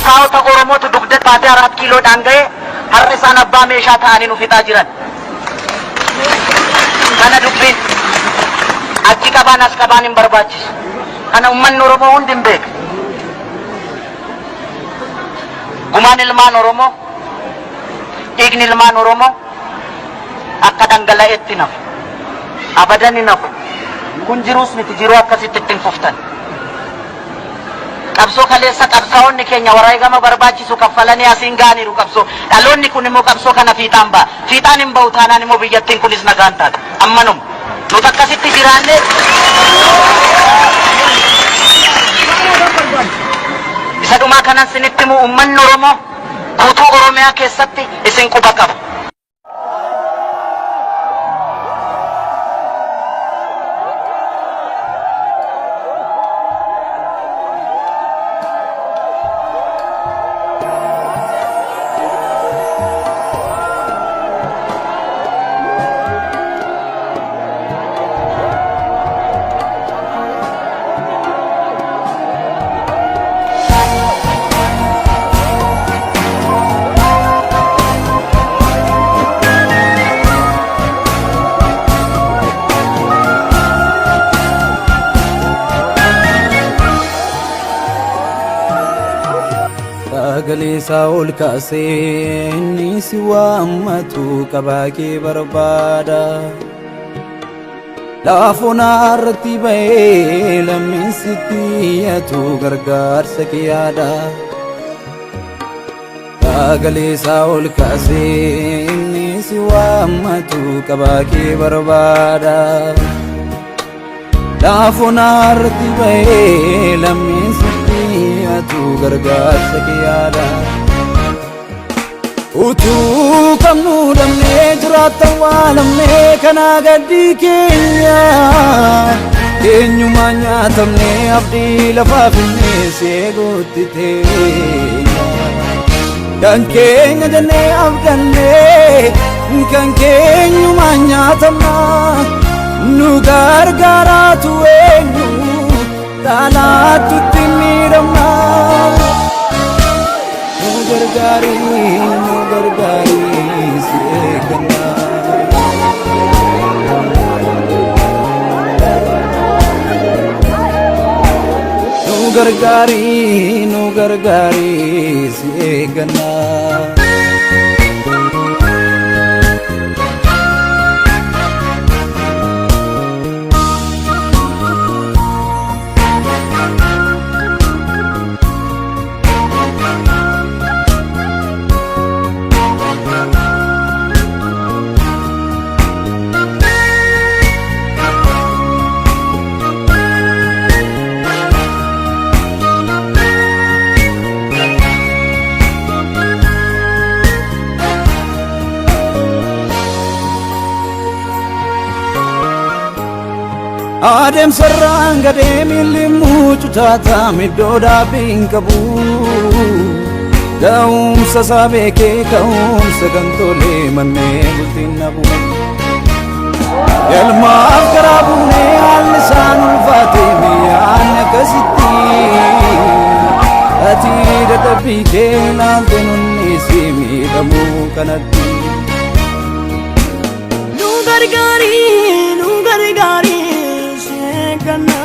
qabsaa'ota Oromootu dugda baatee 4 kiiloodhaan ga'e har'a isaan abbaa meeshaa ta'anii nu fixaa jiran. Kana dubbiin achi qabaan as qabaan hin barbaachisu. Kana uummanni Oromoo hundi hin beeku. Gumaan ilmaan Oromoo, dhiigni ilmaan Oromoo akka dhangala'eetti nafu. Abadan hin nafu. Kun jiruus miti jiruu akkasitti ittiin fuftan. Qabsoo kaleessa qabsaa'onni keenya wareegama barbaachisu kaffalanii asiin ga'aniiru qabsoo. Dhaloonni kun immoo qabsoo kana fiixaan ba'a. Fiixaan hin ba'u taanaan immoo biyyattiin kunis nagaan taata. Ammanuma. Nuti akkasitti jiraanne isa dhumaa kanan sinitti himu uummanni Oromoo guutuu Oromiyaa keessatti isin quba qaba. Sagalee Saa'ol kaasee inni si waammatu qabaa kee barbaada. Laafoon irratti ba'ee lammiin sitti iyyatu gargaarsa kee yaada. Sagalee Saa'ol kaasee inni si waammatu qabaa kee barbaada. Laafoon irratti ba'ee lammiin sitti iyyatu gargaarsa kee yaada. Utuu kamnu damnee jiraatan waa lamnee kanaa gaddi keenya. Eenyumaa nyaatamnee abdii lafaa finnee seeguutti teenya. Kan keenya jennee abdannee kan keenyumaa nyaatamnaa. Nu gargaaraatu eenyu talaatutti miidhamnaa. Nu gargaarii si eeggannaa. Nu gargaarii si eeggannaa. Adeemsarraan gadee miilli mucucaata middoo dhaabbiin qabu. Ga'umsa isaa beekee ka'umsa kan tolee manneen bultiin nabu. Ilmaaf garaa buunee haalli isaan ulfaatee miyyaan akkasitti. Ati dadhabbii kee ilaalte nunni si miidhamuu kanatti. Nu gargaarii Nu gargaarii seekanna.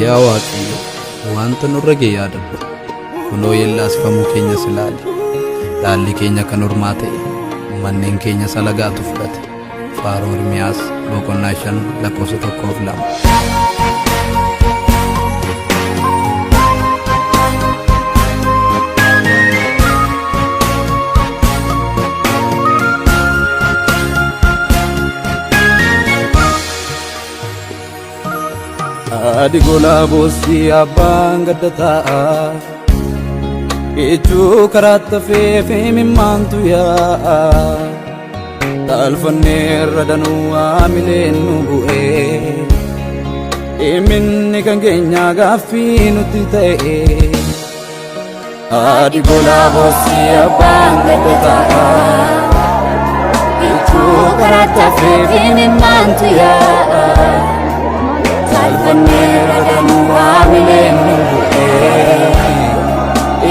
Yaa Waaqayyo wanta nurra ga'e yaadadhu. Kunoo yellaasifamuu keenyas ilaali. Dhaalli keenya kan ormaa ta'e manneen keenya salagaatu fudhate. Faaruu Ermiyaas boqonnaa 5:1-2. Adi gola boosii abbaan gadda taa'a. Ijuu karaatti feefee mimmaantu yaa'a. Taalfannee irra danuu haamileen nu bu'ee. Iminni kan keenya gaaffii nuti ta'e Adi bola bossi abbaan gaddataa Ituu karatta feetiin maantu yaa Salfanneera danuu haamileen nu bu'ee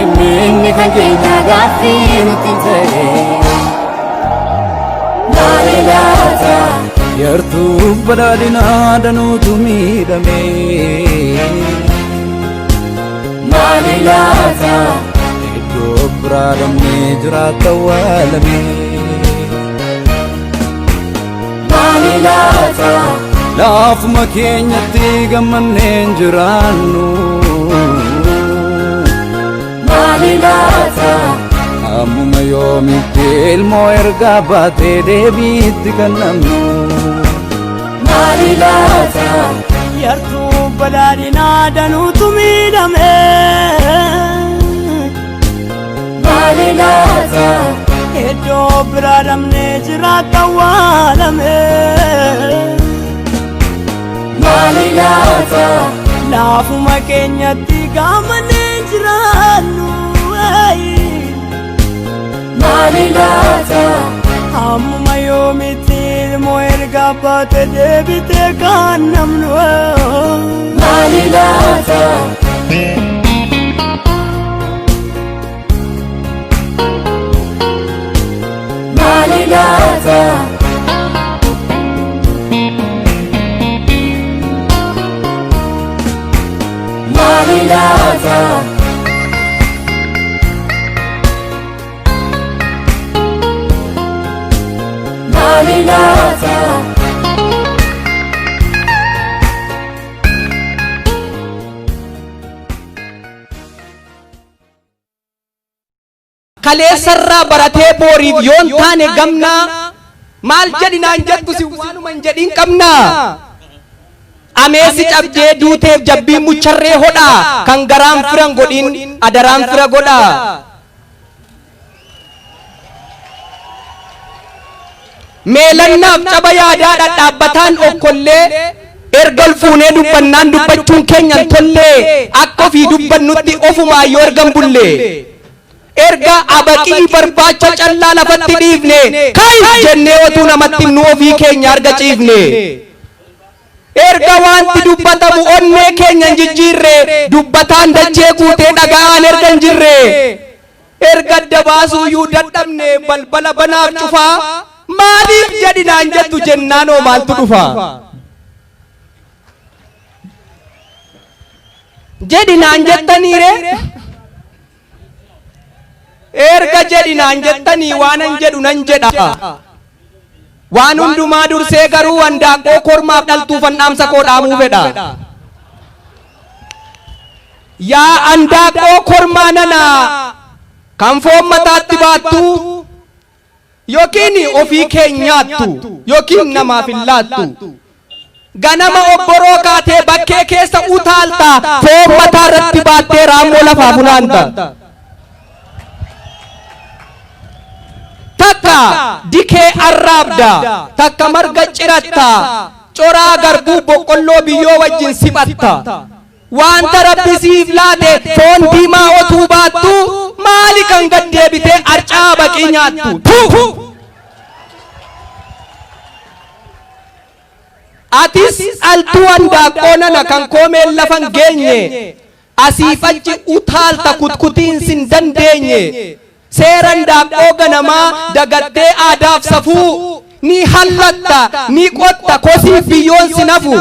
Iminni kan keenya gaaffii nuti ta'e Maali laata Yartuu badhaadhinaa danuutu miidhame Maali laata Iddoo biraa dhabnee jiraata awwaalame Maali laata Laafuma keenyatti gammanneen jiraannu Maali laata Ammuma yoomitti ilmoo ergaa baatee deebiitti kan namnu Maali laata Yartuu badhaadhinaa danuutu miidhame Maali laata Iddoo biraa dhabnee jiraata awwaalame Maali laata Laafuma keenyatti gammanneen jiraannu Maali laata Ammuma yoomitti ilmoo ergaa baatee deebitee kan namnu Maali laata Maali laata Maali laata Maali laata kaleessarraa baratee booriif yoon taane gamna maal jedhinaan jettu si waanuma hin jedhin qabna ameesi cabdee duuteef jabbii mucharree hodha kan garaan firan godhin adaraan fira godha meelannaaf caba yaadaa dhadhaabbataan okkollee ergal fuunee dubbannaan dubbachuun keenyan tollee akka ofii dubbannutti ofumaa yoo ergan bullee erga abaqii barbaacha callaa lafatti dhiifne kai jennee otuu namatti nu ofii keenya arga ciifne erga wanti dubbatamu onnee keenya jijjiirre dubbataan dachee guutee dhaga'aan erga hin jirre erga adda baasuuyyuu dadhabne balbala banaaf cufaa maaliif jedhinaan jettu jennaanoo maaltu dhufa jedhinaan jettaniire erga jedhinaan jettanii waanan jedhu nan jedha waan hundumaa dursee garuu handaaqoo kormaaf dhaltuu fannaamsa koo dhaamuu fedha yaa handaaqoo kormaa nana kan foon mataatti baattu yookiin ofii keenyaattu yookiin namaaf hin laattu ganama obboroo kaatee bakkee keessa utaalta foon mataa irratti baattee raammoo lafaa funaanta takka dikee arraabda takka marga ciratta coraa garbuu boqqolloo biyyoo wajjin siphatta wanta rabbi siif laate foon diimaa otuu baattu maali kan gad deebitee arcaa baqii nyaattu atis altuu handaaqoo nana kan koomeen lafan geenye asiif achi utaalta kutkutiin sin dandeenye seera handaaqoo ganamaa dagattee aadaaf safuu ni hallatta ni qotta kosiif biyyoon sin hafu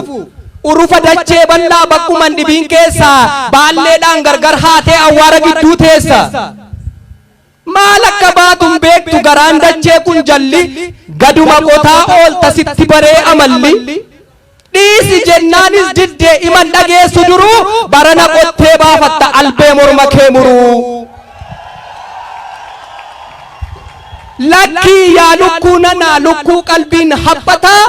urufa dachee bal'aa bakkuman dhibiin keessaa baalleedhaan gargar haatee awwaara gidduu teessa maal akka baatun beektu garaan dachee kun jalli gaduma qotaa oolta sitti baree amalli dhiisi jennaanis diddee iman dhageessu duruu barana qottee baafatta albee morma kee muruu lakkii yaa lukkuu nanaa lukkuu qalbiin haphataa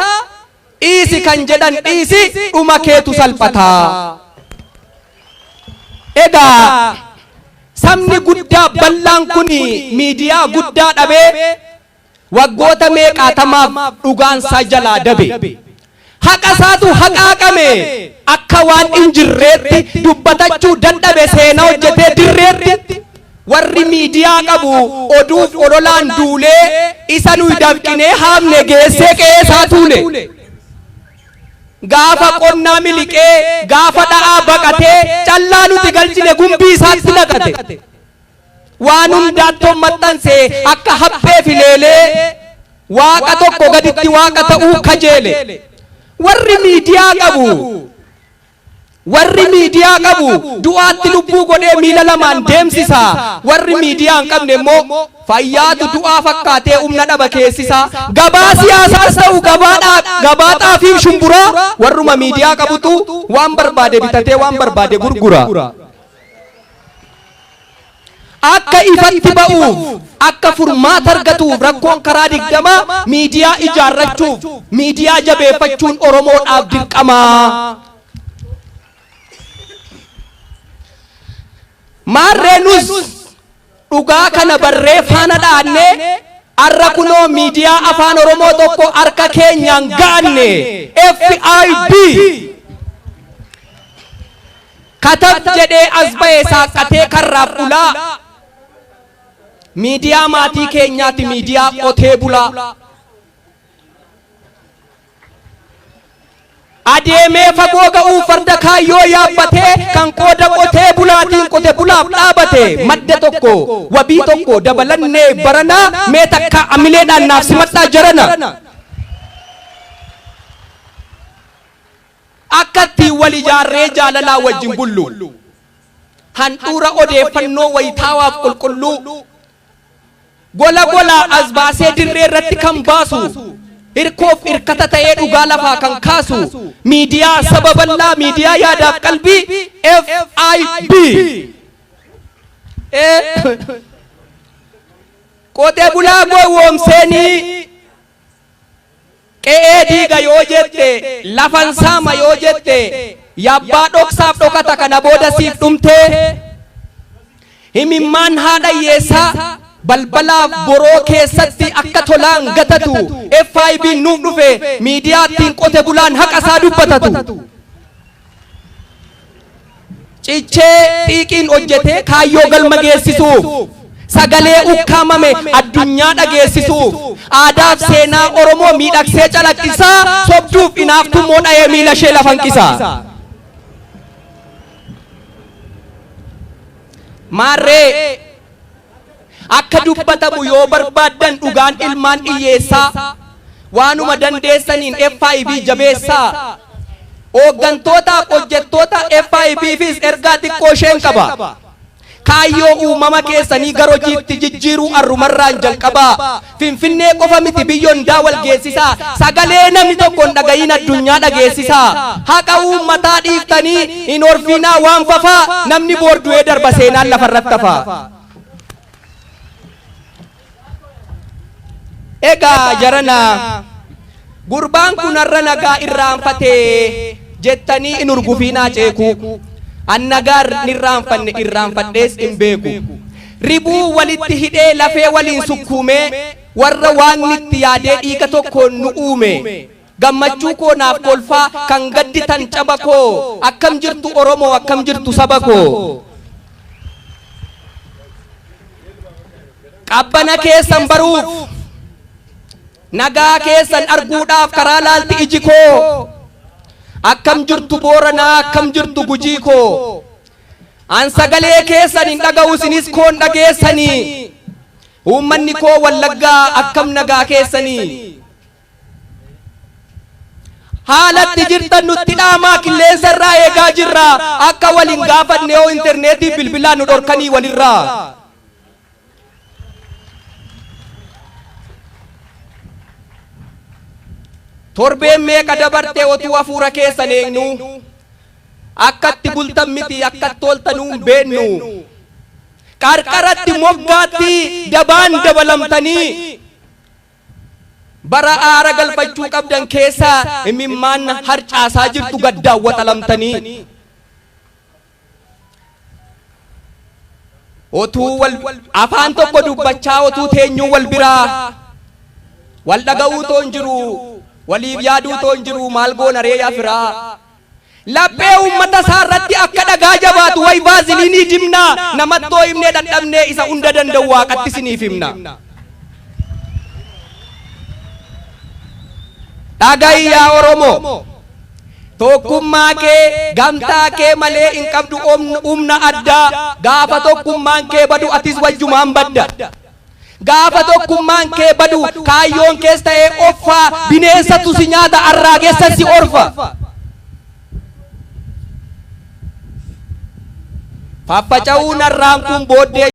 dhiisi kan jedhan dhiisi dhuma keetu salphataa egaa sabni guddaa bal'aan kun miidiyaa guddaa dhabee waggoota meeqaatamaaf dhugaansaa jalaa dabe haqa isaatu haqaaqame akka waan injirreetti dubbatachuu dadhabe seenaa hojjetee dirreetti warri miidiyaa qabu oduuf ololaan duulee isa nuyi dafqinee haamne geessee qe'ee isaa tuule gaafa qonnaa miliqee gaafa dha'aa baqatee callaa nuti galchine gumbii isaatti naqate waan hundaattoon maxxansee akka haphee fileelee waaqa tokko gaditti waaqa ta'uu kajeele warri miidiyaa qabu du'aatti lubbuu godhee miila lamaan deemsisa warri miidiyaa hin qabne immoo fayyaatu du'aa fakkaatee humna dhaba keessisa gabaa siyaasaas ta'u gabaa xaafiif shumburaa warruma miidiyaa qabutu waan barbaade bitatee waan barbaade gurgura akka ifatti ba'uuf akka furmaata argatuuf rakkoon karaa 20 miidiyaa ijaarrachuuf miidiyaa jabeeffachuun oromoodhaaf dirqama maarreenus dhugaa kana barree faana dhaanne arra kunoo miidiyaa afaan oromoo tokko harka keenyaan gaanne FIB katab jedhee as ba'e saaqqatee karraaf ulaa miidiyaa maatii keenyaati miidiyaa qotee bulaa adeemee fagoo ga'uu farda kaayyoo yaabbatee kan qooda qotee bulaatiin qote bulaaf dhaabate madda tokko wabii tokko dabalannee baranaa mee takka amileedhaan naaf simadhaa jarana akkatti wal ijaarree jaalalaa wajjin bullu handhuura odeeffannoo wayitaawaaf qulqulluu gola golaa as baasee dirree irratti kan baasu hirkoof hirkata ta'ee dhugaa lafaa kan kaasu miidiyaa sababallaa miidiyaa yaadaaf qalbii FIB qotee bulaa gowwoomseenii qe'ee diiga yoo jette lafan saama yoo jette yabbaa dhoksaaf dhokata kana booda siif dhumtee himimmaan haadha hiyyeessaa balbalaaf boroo keessatti akka tolaan gatatu FIB nuuf dhufe miidiyaattiin qote bulaan haqa isaa dubbatatu cichee xiiqiin hojjetee kaayyoo galma geessisuuf sagalee ukkaamame addunyaa dhageessisuuf aadaaf seenaa oromoo miidhagsee calaqqisaa sobduuf inaaftummoo dha'ee miila ishee lafanqisaa maarree akka dubbatamu yoo barbaaddan dhugaan ilmaan hiyyeessaa waanuma dandeessaniin FIB jabeessaa hooggantootaaf hojjettoota FIBfis ergaa xiqqoo isheen qaba kaayyoo uumama keessanii gara hojiitti jijjiiruu arrumarraan jalqabaa finfinnee qofa miti biyyoon daawal geessisaa sagalee namni tokko hin dhagayin addunyaa dhageessisaa haqa uummataa dhiiftanii hin orfinaa waan fafaa namni boordu'ee darba seenaan lafarratti hafaa egaa jarana gurbaan kun har'a nagaa irraanfatee jettanii in urgufiinaa ceeku an nagaa irraanfadhees hin beeku ribuu walitti hidhee lafee waliin sukkuumee warra waan itti yaadee dhiiga tokkoon nu uume gammachuu koo naaf kolfaa kan gadditan caba koo akkam jirtu oromoo akkam jirtu saba koo qabbana keessan baruuf nagaa keessan arguudhaaf karaa laalti iji koo akkam jirtu booranaa akkam jirtu gujii koo an sagalee keessan hin dhaga'u isinis koon dhageessanii uummanni koo wallaggaa akkam nagaa keessanii haalatti jirtan nutti dhaamaa qilleensa irraa eegaa jirra akka waliin gaafanne yoo interneetii bilbilaan nu dhorkanii walirraa torbeen meeqa dabarte otuu hafuura keessan eegnu akkatti bultan miti akkatti toltanuu hin beennu qarqaratti moggaatti dabaan dabalamtanii bara aara galfachuu qabdan keessa imimmaan harcaasaa jirtu gaddaan waxalamtanii otuu afaan tokko dubbachaa otuu teenyuu wal biraa wal dhaga'uu toon jiru waliif yaaduu toon jiru maal goona ree yaa firaa laphee ummata isaarratti akka dhagaa jabaatu way vaaziliinii dibnaa namattoo himnee dadhabnee isa hunda danda'u waaqatti siniif himna dhagayyaa Oromoo tokkummaa kee gamtaa kee malee hin qabdu humna addaa gaafa tokkummaan kee badu atis wajjumaan badda gaafa tokkummaan kee badu kaayyoon kees ta'ee offaa bineensatu si nyaata arraageessa si orfa faffaca'uun arraan kun booddee